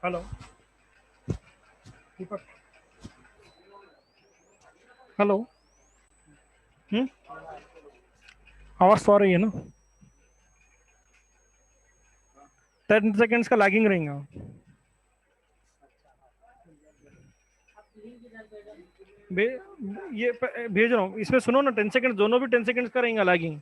Hello दीपक। Hello. हम्म। आवाज तो आ रही है ना? 10 सेकेंड्स का लैगिंग रहेगा। भे, भेज रहा हूँ, इसमें सुनो ना, 10 सेकेंड, दोनों भी 10 सेकेंड्स का रहेगा लैगिंग।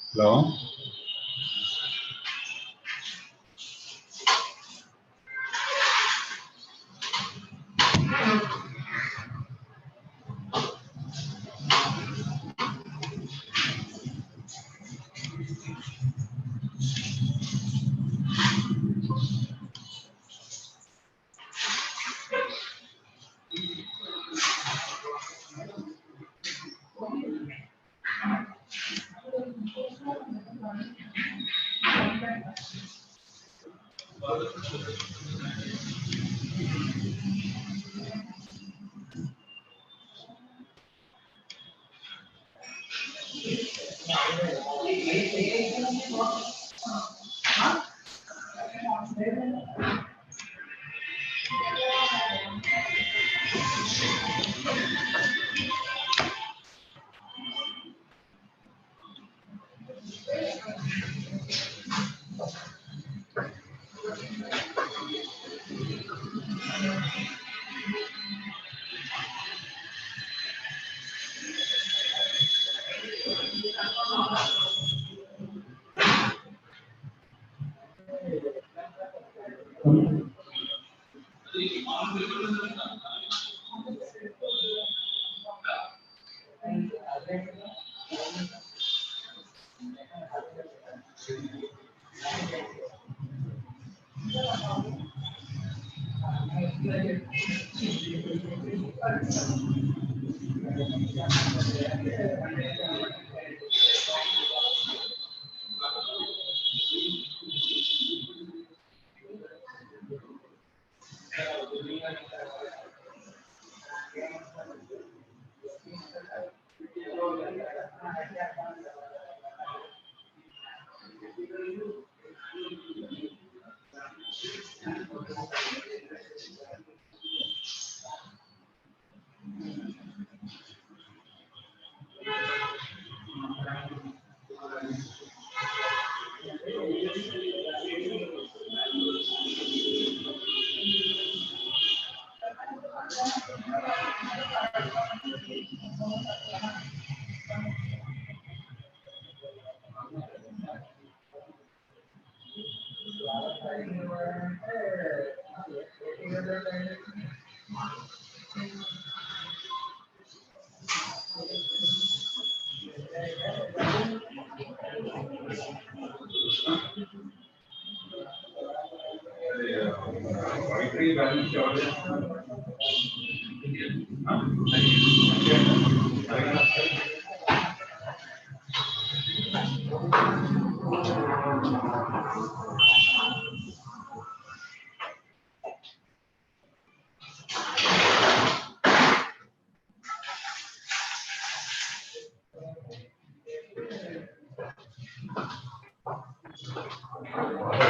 హలో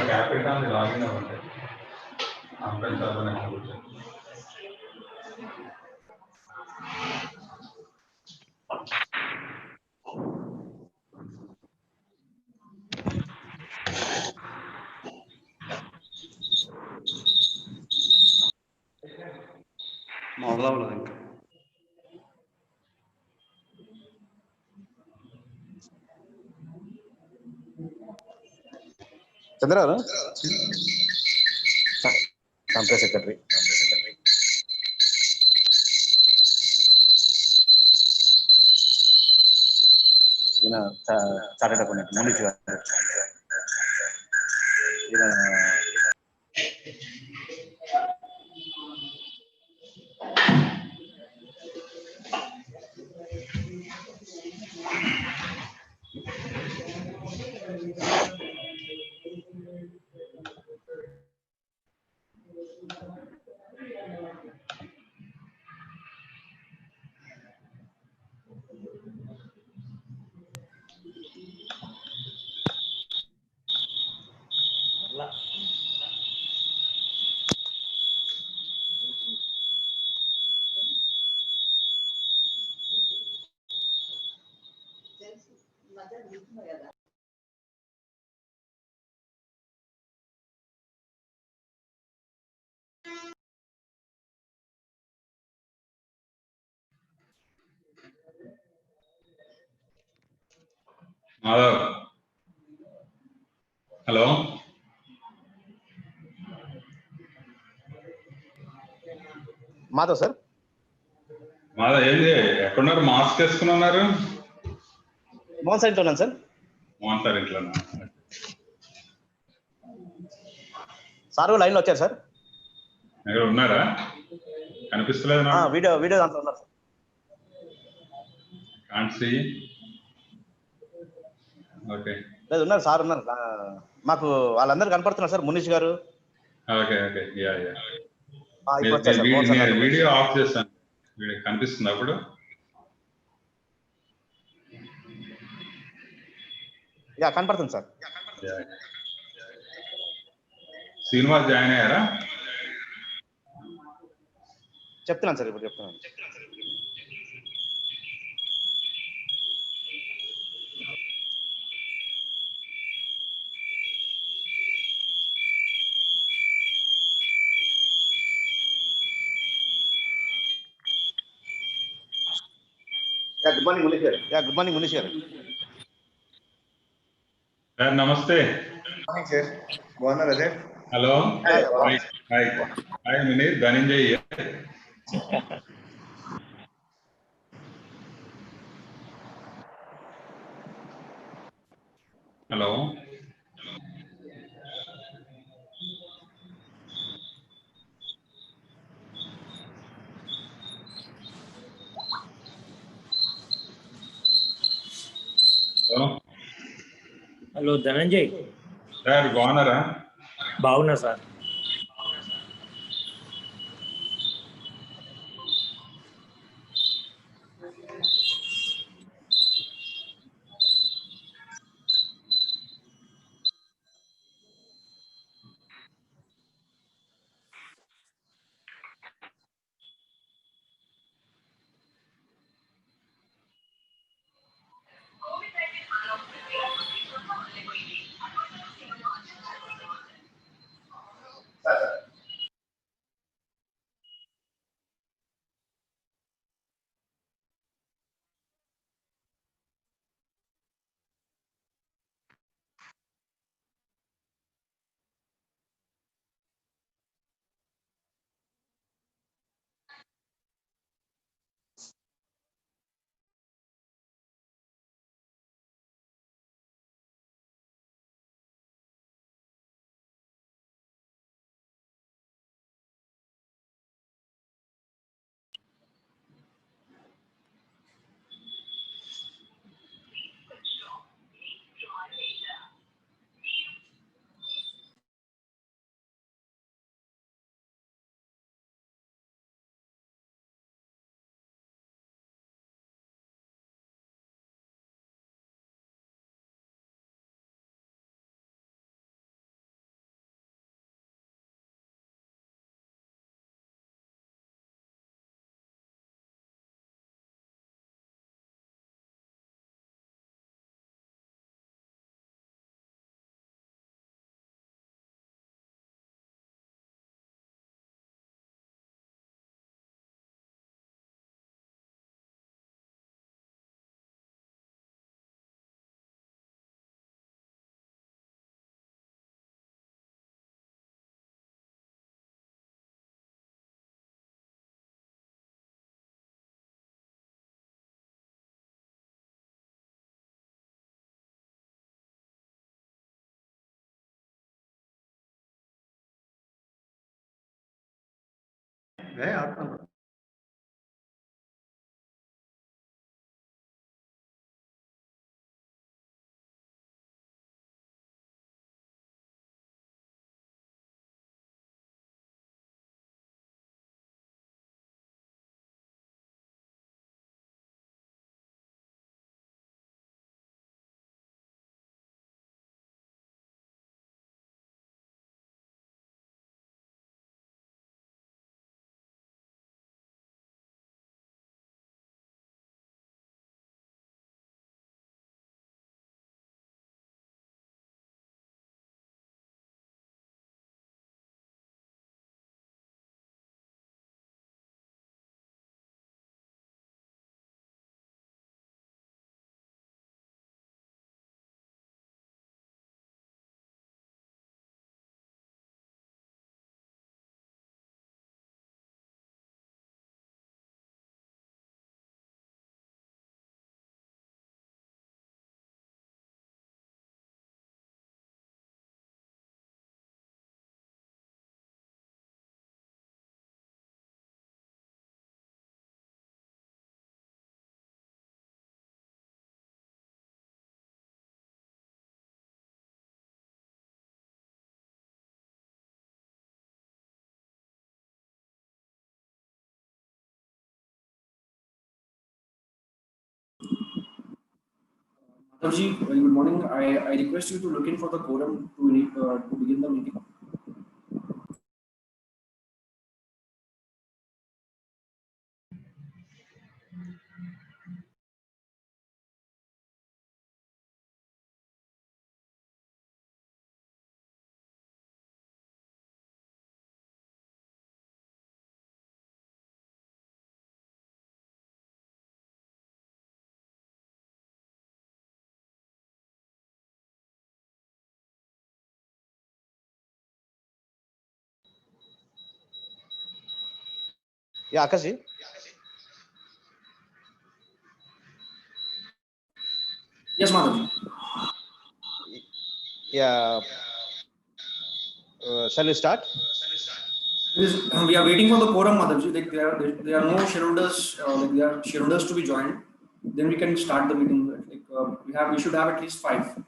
Capricorn login అవ్వండి అంబెల్ సర్వర్ నెట్వర్క్ మొదలవలేదు ఇంకా చంద్రరావు కంపెనీ సెక్రటరీ ఈయన చార్టెడ్ అకౌంటెంట్ మౌనిష్ గారు ఈయన మాధవ్ హలో మాధవ్ సార్. మాధవ్ ఏంది ఎక్కడున్నారు? మాస్క్ వేసుకుని ఉన్నారు. మోహన్ సార్ ఇంట్లో ఉన్నాను సార్. మోహన్ సార్ ఇంట్లో సార్ లైన్ లో వచ్చారు సార్. ఎక్కడ ఉన్నారా? కనిపిస్తలేదు నాకు. వీడియో దాంట్లో ఉన్నారు సార్. Can't see. ఓకే లేదు ఉన్నారు సార్, ఉన్నారు. మాకు వాళ్ళందరూ కనపడుతున్నారు సార్. మునీష్ గారు. Okay okay yeah yeah. ఇప్పుడు వచ్చారు sir. Mohan sir video of చేస్తాను. వీడియో కనిపిస్తుంది అప్పుడు. యా కనపడుతుంది సార్. శ్రీనివాస్ జాయిన్ అయ్యారా? చెప్తున్నాను సార్, ఇప్పుడు చెప్తున్నాను. గుడ్ మార్నింగ్ మునీష్ గారు. గుడ్ మార్నింగ్ మునీష్ గారు. సార్ నమస్తే. సార్ బాగున్నారా sir? Hello hi hi Munir, Dhananjay. Hello hello hello Dhananjay sir బాగున్నారా? బాగున్నా sir. Madhavji, very good morning. I request you to look in for the quorum to begin the meeting. Yeah, Akash ji. Yes, Madhavji. Yeah. Shall we start? We are waiting for the quorum, Madhavji. Like there are no shareholders. Like there are shareholders to be joined. Then we can start the meeting. Like we should have at least 5.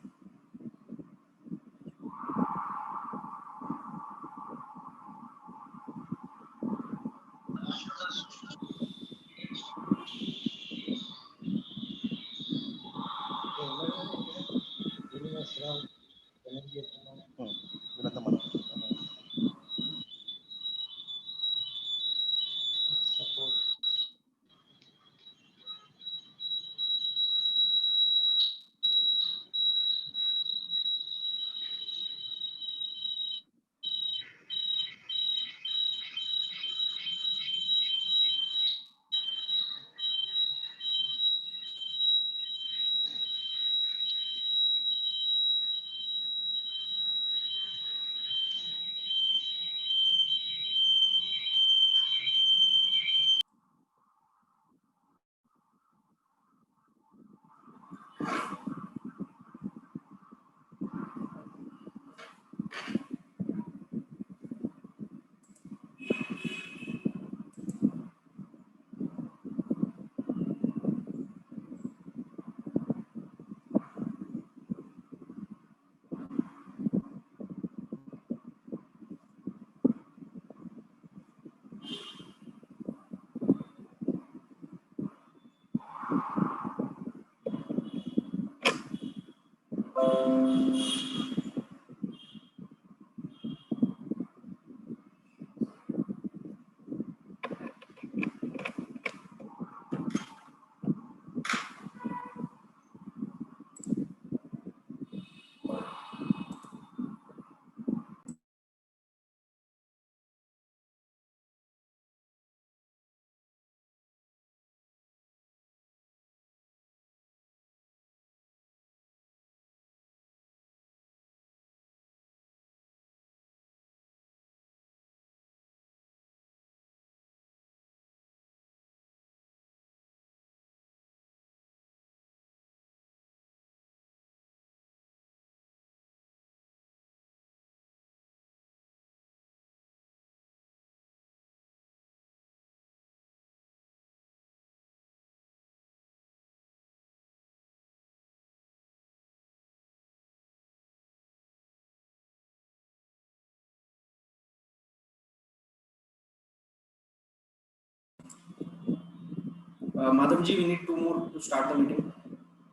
Madhavji, we need 2 more to start the meeting.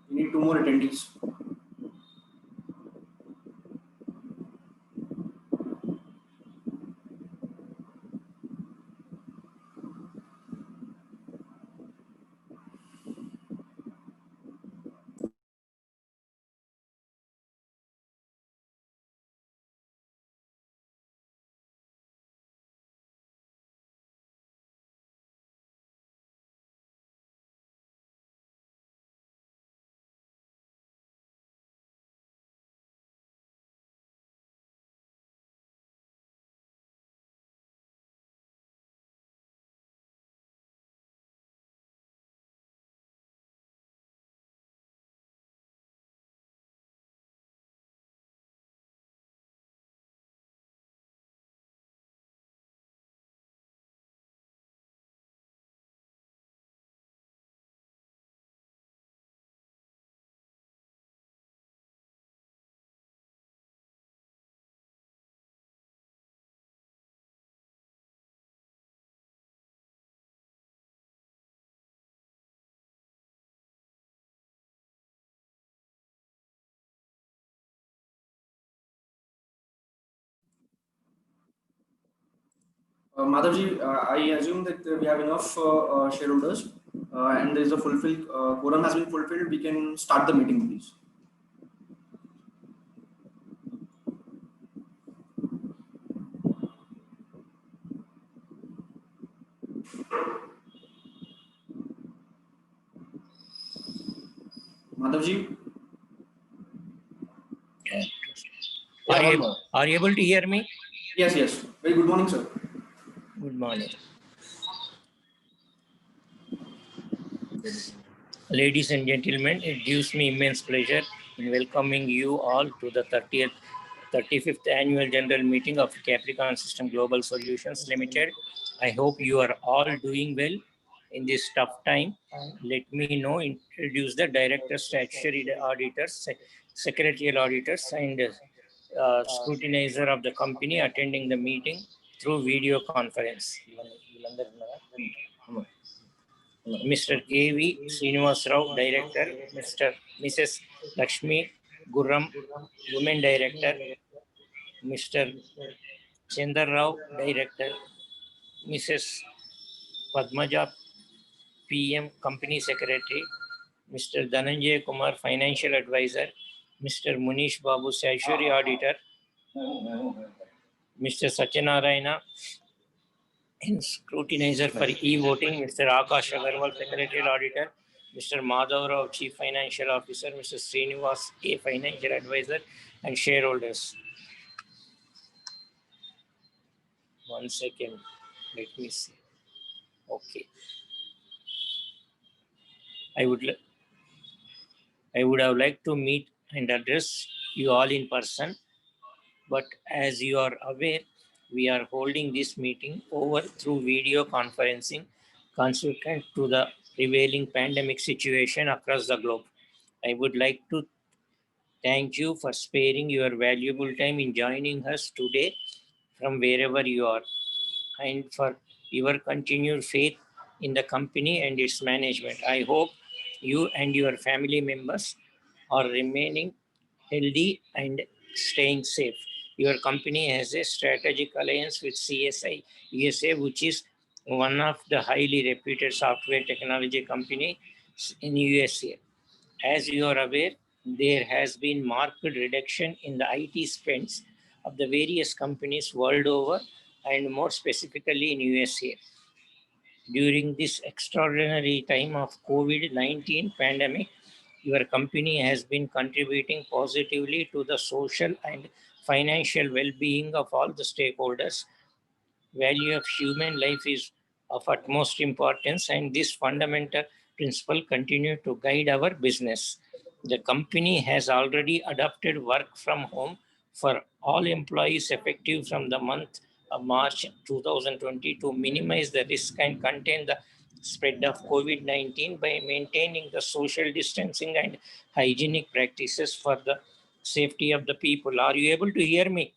We need 2 more attendees. Madhavji, I assume that we have enough shareholders and there is a fulfilled quorum has been fulfilled. We can start the meeting, please. Madhavji, Are you able to hear me? yes, yes. Very good morning, sir. Good morning. Ladies and gentlemen, it gives me immense pleasure in welcoming you all to the 35th Annual General Meeting of Capricorn System Global Solutions Limited. I hope you are all doing well in this tough time. Let me now introduce the Directors, Statutory Auditors, Secretarial Auditors, and scrutinizer of the company attending the meeting through video conference. Mr. K.V. Srinivas Rao, Director, Mrs. Lakshmi Gurram, Women Director, Mr. Chandar Rao, Director, Mrs. Padmaja, PM, Company Secretary, Mr. Dhananjay Kumar, Financial Advisor, Mr. Munish Babu, Statutory Auditor, Mr. Satyanarayana, Scrutinizer for e-voting, Mr. Akash Agarwal, Secretarial Auditor, Mr. Madhav Rao, Chief Financial Officer, Mr. Srinivas A, Financial Advisor, and shareholders. One second, let me see. Okay. I would have liked to meet and address you all in person, but as you are aware, we are holding this meeting over through video conferencing consequent to the prevailing pandemic situation across the globe. I would like to thank you for sparing your valuable time in joining us today from wherever you are, and for your continued faith in the company and its management. I hope you and your family members are remaining healthy and staying safe. Your company has a strategic alliance with CSI USA, which is one of the highly reputed software technology companies in USA. As you are aware, there has been marked reduction in the IT spends of the various companies world over, and more specifically in USA. During this extraordinary time of COVID-19 pandemic, your company has been contributing positively to the social and financial well-being of all the stakeholders. Value of human life is of utmost importance, and this fundamental principle continue to guide our business. The company has already adopted work from home for all employees effective from the month of March 2020 to minimize the risk and contain the spread of COVID-19 by maintaining the social distancing and hygienic practices for the safety of the people. Are you able to hear me?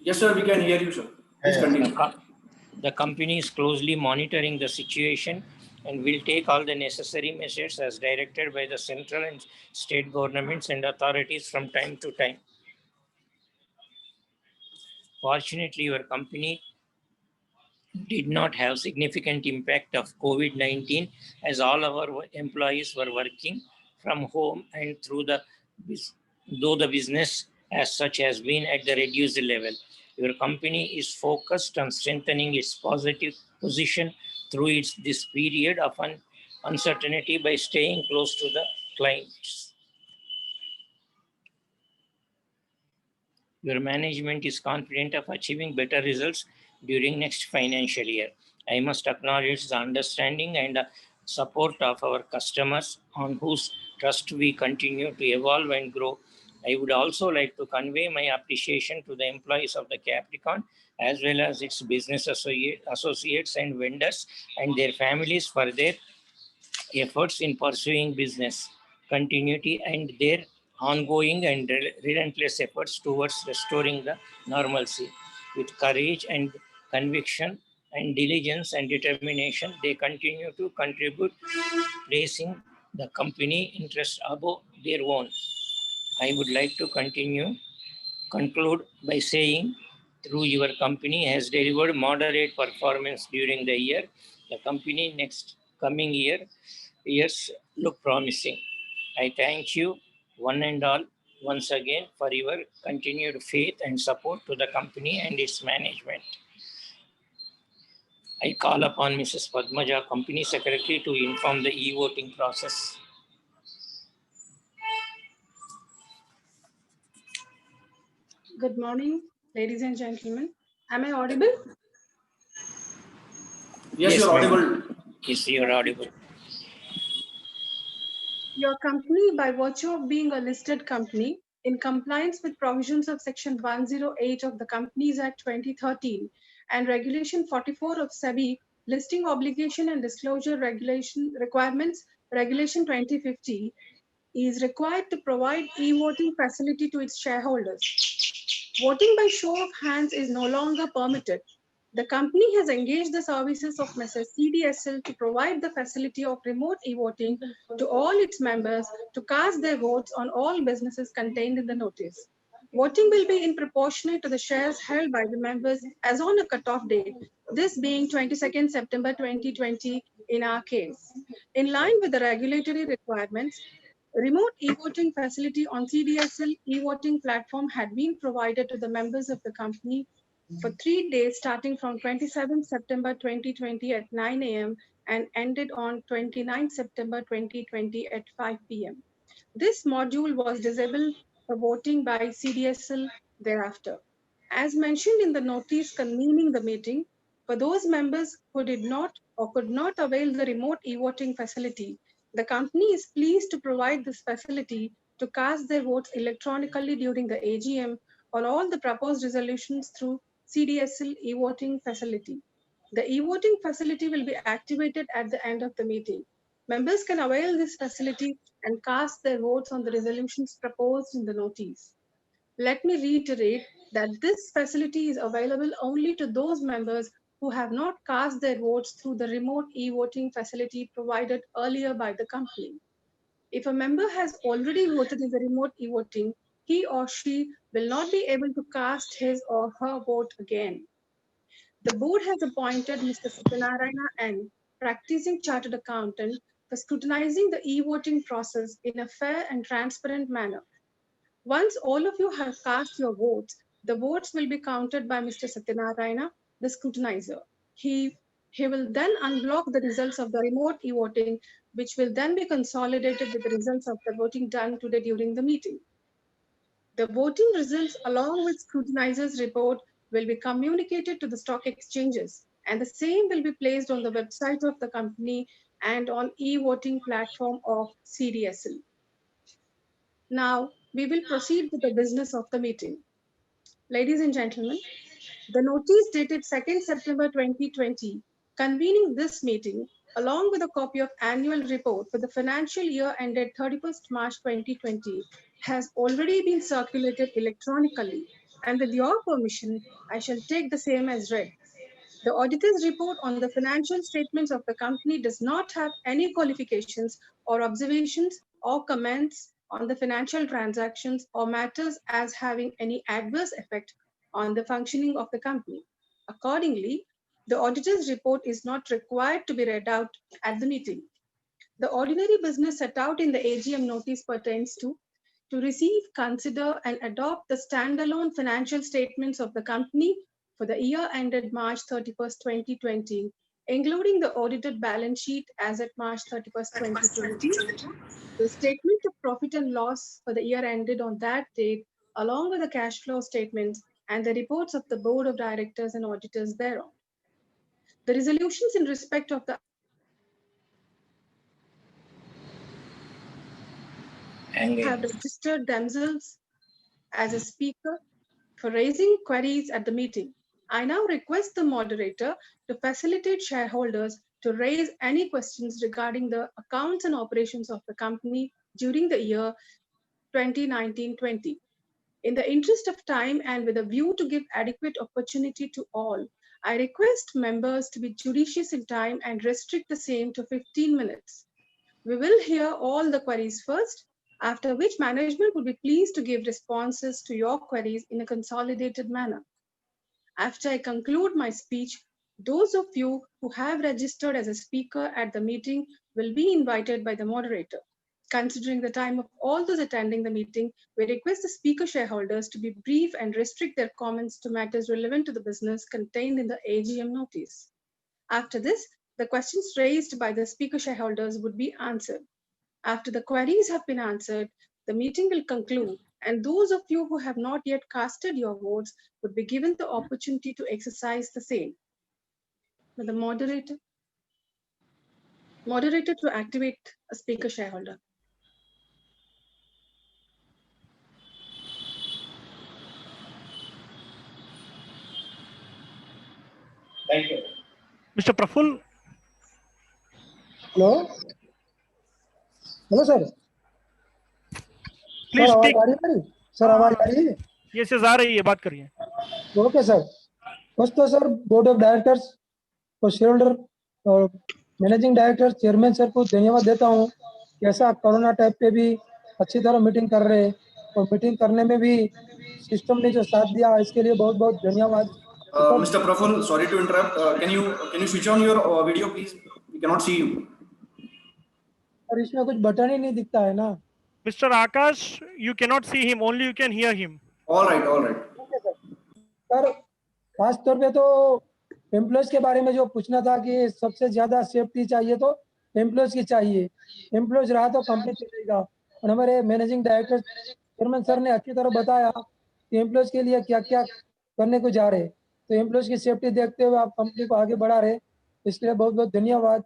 Yes, sir. We can hear you, sir. Please continue. The company is closely monitoring the situation and will take all the necessary measures as directed by the central and state governments and authorities from time to time. Fortunately, your company did not have significant impact of COVID-19 as all our employees were working from home and though the business as such has been at the reduced level. Your company is focused on strengthening its positive position through this period of uncertainty by staying close to the clients. Your management is confident of achieving better results during next financial year. I must acknowledge the understanding and support of our customers on whose trust we continue to evolve and grow. I would also like to convey my appreciation to the employees of the Capricorn as well as its business associates and vendors and their families for their efforts in pursuing business continuity and their ongoing and relentless efforts towards restoring the normalcy. With courage and conviction and diligence and determination, they continue to contribute, placing the company interest above their own. I would like to continue conclude by saying, through your company has delivered moderate performance during the year. The company next coming years look promising. I thank you one and all once again for your continued faith and support to the company and its management. I call upon Mrs. Padmaja, Company Secretary, to inform the e-voting process. Good morning, ladies and gentlemen. Am I audible? Yes, you're ma'am. audible. Yes, you're audible. Your company, by virtue of being a listed company, in compliance with provisions of Section 108 of the Companies Act 2013 and Regulation 44 of SEBI, Listing Obligation and Disclosure Regulation Requirements, Regulation 2050, is required to provide e-voting facility to its shareholders. Voting by show of hands is no longer permitted. The company has engaged the services of Messrs. CDSL to provide the facility of remote e-voting to all its members to cast their votes on all businesses contained in the notice. Voting will be in proportionate to the shares held by the members as on a cutoff date, this being 22nd September 2020 in our case. In line with the regulatory requirements, remote e-voting facility on CDSL e-voting platform had been provided to the members of the company for 3 days starting from 27 September 2020 at 9 a.m. and ended on 29 September 2020 at 5 p.m. This module was disabled for voting by CDSL thereafter. As mentioned in the notice convening the meeting, for those members who did not or could not avail the remote e-voting facility, the company is pleased to provide this facility to cast their votes electronically during the AGM on all the proposed resolutions through CDSL e-voting facility. The e-voting facility will be activated at the end of the meeting. Members can avail this facility and cast their votes on the resolutions proposed in the notice. Let me reiterate that this facility is available only to those members who have not cast their votes through the remote e-voting facility provided earlier by the company. If a member has already voted in the remote e-voting, he or she will not be able to cast his or her vote again. The board has appointed Mr. Satyanarayana N, practicing chartered accountant, for scrutinizing the e-voting process in a fair and transparent manner. Once all of you have cast your votes, the votes will be counted by Mr. Satyanarayana, the scrutinizer. He will then unblock the results of the remote e-voting, which will then be consolidated with the results of the voting done today during the meeting. The voting results, along with scrutinizer's report, will be communicated to the stock exchanges, and the same will be placed on the website of the company and on e-voting platform of CDSL. Now, we will proceed with the business of the meeting. Ladies and gentlemen, the notice dated 2nd September 2020 convening this meeting, along with a copy of annual report for the financial year ended 31st March 2020, has already been circulated electronically, and with your permission, I shall take the same as read. The auditor's report on the financial statements of the company does not have any qualifications or observations or comments on the financial transactions or matters as having any adverse effect on the functioning of the company. Accordingly, the auditor's report is not required to be read out at the meeting. The ordinary business set out in the AGM notice pertains to receive, consider, and adopt the standalone financial statements of the company for the year ended March 31st, 2020, including the audited balance sheet as at March 31st, 2020, the statement of profit and loss for the year ended on that date, along with the cash flow statements and the reports of the board of directors and auditors thereon. The resolutions in respect of the have registered themselves as a speaker for raising queries at the meeting. I now request the moderator to facilitate shareholders to raise any questions regarding the accounts and operations of the company during the year 2019-20. In the interest of time and with a view to give adequate opportunity to all, I request members to be judicious in time and restrict the same to 15 minutes. We will hear all the queries first, after which management would be pleased to give responses to your queries in a consolidated manner. After I conclude my speech, those of you who have registered as a speaker at the meeting will be invited by the moderator. Considering the time of all those attending the meeting, we request the speaker shareholders to be brief and restrict their comments to matters relevant to the business contained in the AGM notice. After this, the questions raised by the speaker shareholders would be answered. After the queries have been answered, the meeting will conclude, and those of you who have not yet casted your votes would be given the opportunity to exercise the same. Will the moderator to activate a speaker shareholder. Thank you. Mr. Praful, hello hello sir please sir आवाज speak. आ रही है मेरी sir आवाज आ रही है Yes, yes, आ रही है, बात करिए. ओके सर फर्स्ट तो सर बोर्ड ऑफ डायरेक्टर्स और शेयर होल्डर और मैनेजिंग डायरेक्टर चेयरमैन सर को धन्यवाद देता हूँ कैसा कोरोना टाइप पे भी अच्छी तरह मीटिंग कर रहे हैं और मीटिंग करने में भी सिस्टम ने जो साथ दिया इसके लिए बहुत बहुत धन्यवाद Mr. Praful, sorry to interrupt. Can you switch on your video, please? We cannot see you. और इसमें कुछ बटन ही नहीं दिखता है ना Mr. Akash, you cannot see him, only you can hear him. All right, all right. Okay sir खास तौर पे तो एम्प्लॉयज के बारे में जो पूछना था कि सबसे ज्यादा सेफ्टी चाहिए तो एम्प्लॉयज की चाहिए एम्प्लॉयज रहा तो कंपनी चलेगा और हमारे मैनेजिंग डायरेक्टर चेयरमैन सर ने अच्छी तरह बताया कि एम्प्लॉयज के लिए क्या क्या करने को जा रहे हैं तो एम्प्लॉयज की सेफ्टी देखते हुए आप कंपनी को आगे बढ़ा रहे इसके लिए बहुत बहुत धन्यवाद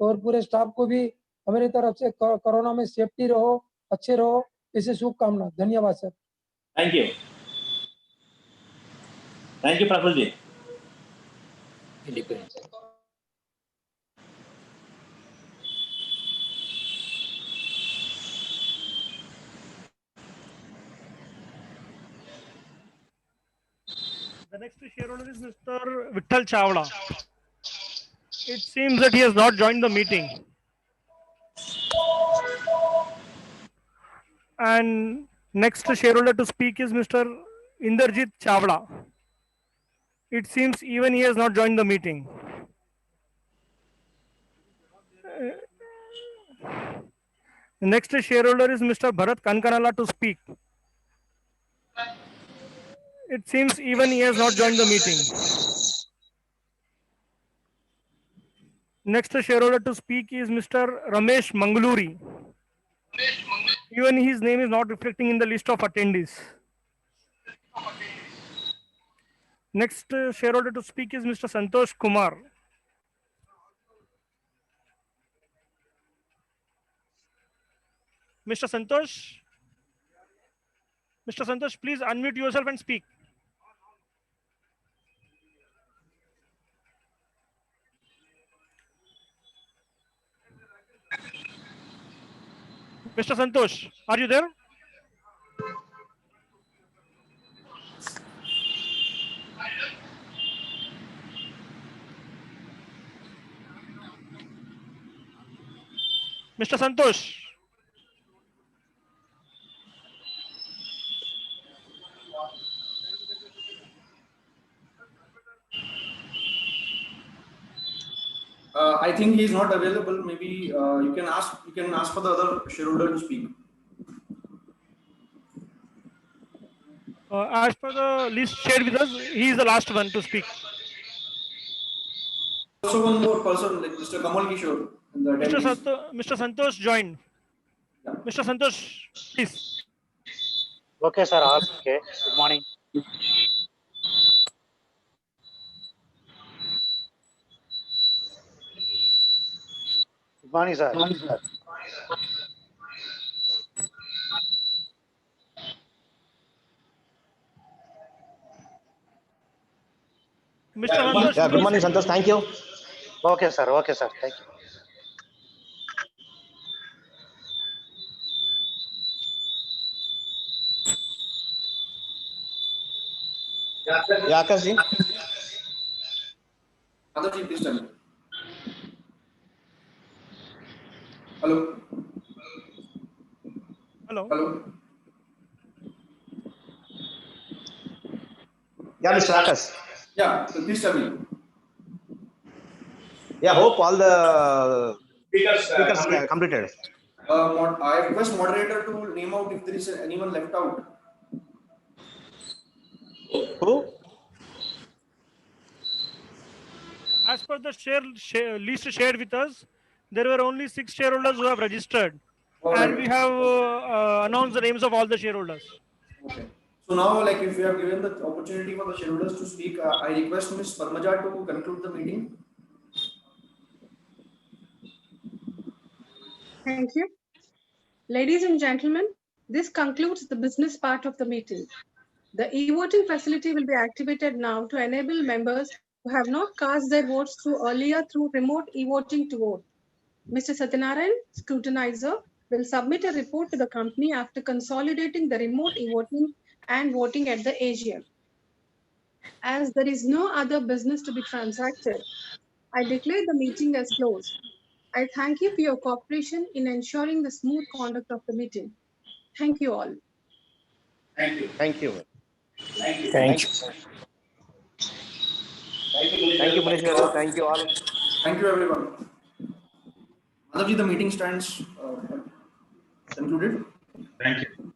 और पूरे स्टाफ को भी हमारी तरफ से कोरोना में सेफ्टी रहो अच्छे रहो इसे शुभकामना धन्यवाद sir Thank you. Thank you, Praful ji. Independent. The next shareholder is Mr. Vittal Chawla. It seems that he has not joined the meeting. And next shareholder to speak is Mr. Inderjit Chawla. It seems even he has not joined the meeting. The next shareholder is Mr. Bharat Kankanala to speak. It seems even he has not joined the meeting. Next shareholder to speak is Mr. Ramesh Mangaluri. Even his name is not reflecting in the list of attendees. Next shareholder to speak is Mr. Santosh Kumar. Mr. Santosh, please unmute yourself and speak. Mr. Santosh, are you there? Mr. Santosh. I think he is not available. Maybe you can ask for the other shareholder to speak. As per the list shared with us, he is the last one to speak. Also, one more person, like Mr. Kamal Kishore. In the Mr. Santosh joined. Yeah. Mr. Santosh, please. Okay, sir. Okay. Good morning. Good morning, sir. Mr. Santosh, Yeah, good morning, Santosh. Thank you. Okay, sir. Okay, sir. Thank you. Yeah, Akash ji. Other please tell me. Hello. Hello. Hello. Yeah, Mr. Akash. Yeah, so please tell me. Yeah, hope all the speakers completed. I request moderator to name out if there is anyone left out. Who? As per the list shared with us, there were only 6 shareholders who have registered, All and right. we have announced the names of all the shareholders. Okay. So now, like, if you have given the opportunity for the shareholders to speak, I request Ms. Padmaja to conclude the meeting. Thank you. Ladies and gentlemen, this concludes the business part of the meeting. The e-voting facility will be activated now to enable members who have not cast their votes through remote e-voting to vote. Mr. Satyanarayan, scrutinizer, will submit a report to the company after consolidating the remote e-voting and voting at the AGM. As there is no other business to be transacted, I declare the meeting as closed. I thank you for your cooperation in ensuring the smooth conduct of the meeting. Thank you all. Thank you. Thank you. Thank you. Thank you, Manish garu. Thank you all. Thank you, everyone. Madhavji, the meeting stands concluded. Thank you.